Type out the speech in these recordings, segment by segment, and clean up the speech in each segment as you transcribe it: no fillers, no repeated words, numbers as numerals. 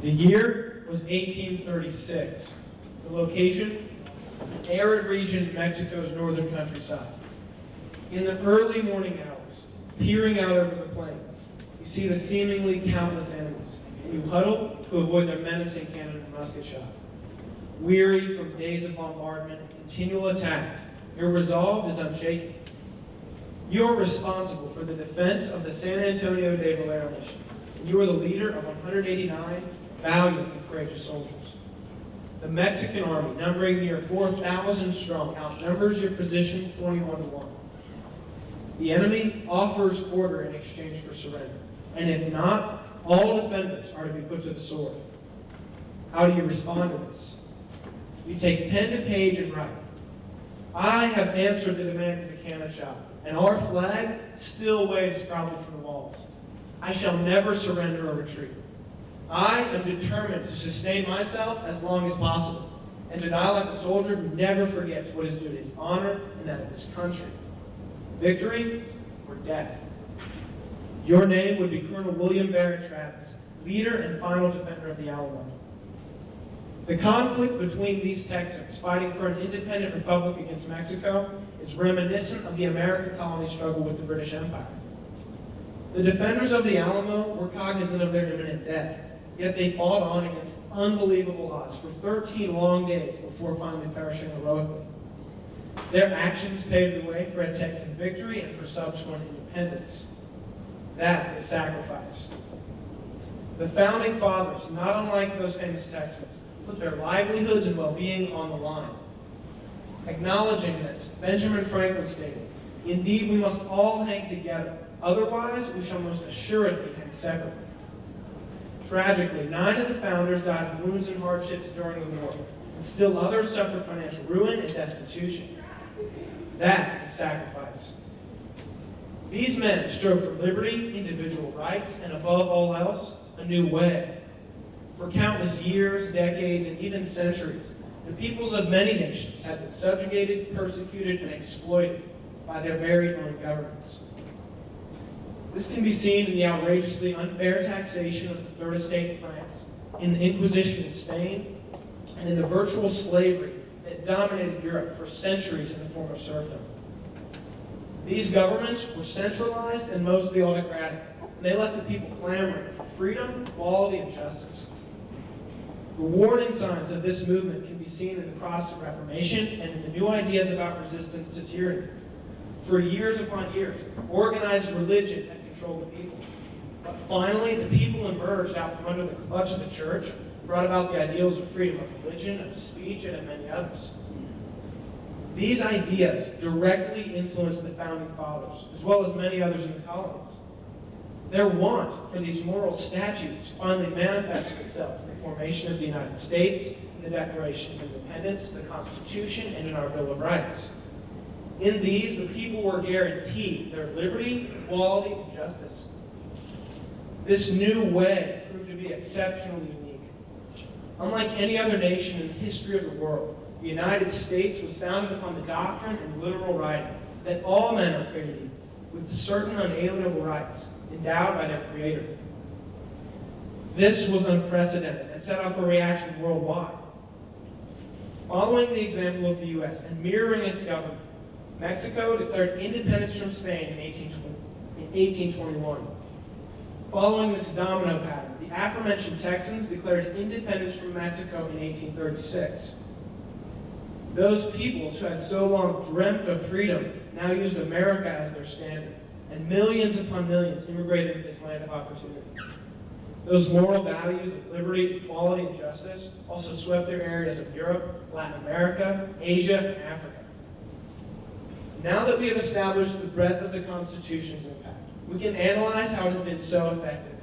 The year was 1836. The location, an arid region in Mexico's northern countryside. In the early morning hours, peering out over the plains, you see the seemingly countless enemies, and you huddle to avoid their menacing cannon and musket shot. Weary from days of bombardment and continual attack, your resolve is unshaken. You are responsible for the defense of the San Antonio de Valero mission, and you are the leader of 189 valiant and courageous soldiers. The Mexican army, numbering near 4,000 strong, outnumbers your position 21-1. The enemy offers order in exchange for surrender, and if not, all defenders are to be put to the sword. How do you respond to this? You take pen to page and write, I have answered the demand of the cannon shot, and our flag still waves proudly from the walls. I shall never surrender or retreat. I am determined to sustain myself as long as possible, and to die like a soldier who never forgets what is due to his honor and that of his country. Victory or death. Your name would be Colonel William Barrett Travis, leader and final defender of the Alamo. The conflict between these Texans fighting for an independent republic against Mexico is reminiscent of the American colony struggle with the British Empire. The defenders of the Alamo were cognizant of their imminent death, yet they fought on against unbelievable odds for 13 long days before finally perishing heroically. Their actions paved the way for a Texan victory and for subsequent independence. That is sacrifice. The founding fathers, not unlike those famous Texans, put their livelihoods and well-being on the line. Acknowledging this, Benjamin Franklin stated, indeed, we must all hang together. Otherwise, we shall most assuredly hang separately. Tragically, 9 of the founders died of wounds and hardships during the war, and still others suffered financial ruin and destitution. That is sacrifice. These men strove for liberty, individual rights, and above all else, a new way. For countless years, decades, and even centuries, the peoples of many nations have been subjugated, persecuted, and exploited by their very own governments. This can be seen in the outrageously unfair taxation of the Third Estate in France, in the Inquisition in Spain, and in the virtual slavery that dominated Europe for centuries in the form of serfdom. These governments were centralized and mostly autocratic, and they left the people clamoring for freedom, equality, and justice. The warning signs of this movement can be seen in the Protestant Reformation and in the new ideas about resistance to tyranny. For years upon years, organized religion had controlled the people. But finally, the people emerged out from under the clutch of the church, brought about the ideals of freedom of religion, of speech, and of many others. These ideas directly influenced the Founding Fathers, as well as many others in the colonies. Their want for these moral statutes finally manifested itself in the formation of the United States, in the Declaration of Independence, the Constitution, and in our Bill of Rights. In these, the people were guaranteed their liberty, equality, and justice. This new way proved to be exceptionally unique. Unlike any other nation in the history of the world, the United States was founded upon the doctrine and literal writing that all men are created equal, with certain unalienable rights endowed by their Creator. This was unprecedented and set off a reaction worldwide. Following the example of the U.S. and mirroring its government, Mexico declared independence from Spain in 1821. Following this domino pattern, the aforementioned Texans declared independence from Mexico in 1836. Those peoples who had so long dreamt of freedom now used America as their standard, and millions upon millions immigrated to this land of opportunity. Those moral values of liberty, equality, and justice also swept through areas of Europe, Latin America, Asia, and Africa. Now that we have established the breadth of the Constitution's impact, we can analyze how it has been so effective.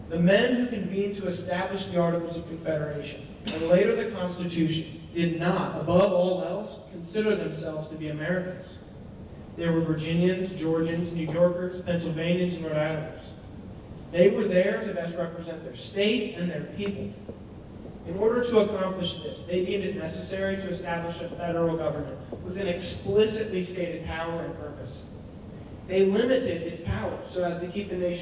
The men who convened to establish the Articles of Confederation, and later the Constitution, did not, above all else, consider themselves to be Americans. They were Virginians, Georgians, New Yorkers, Pennsylvanians, and Rhode Islanders. They were there to best represent their state and their people. In order to accomplish this, they deemed it necessary to establish a federal government with an explicitly stated power and purpose. They limited its power so as to keep the nation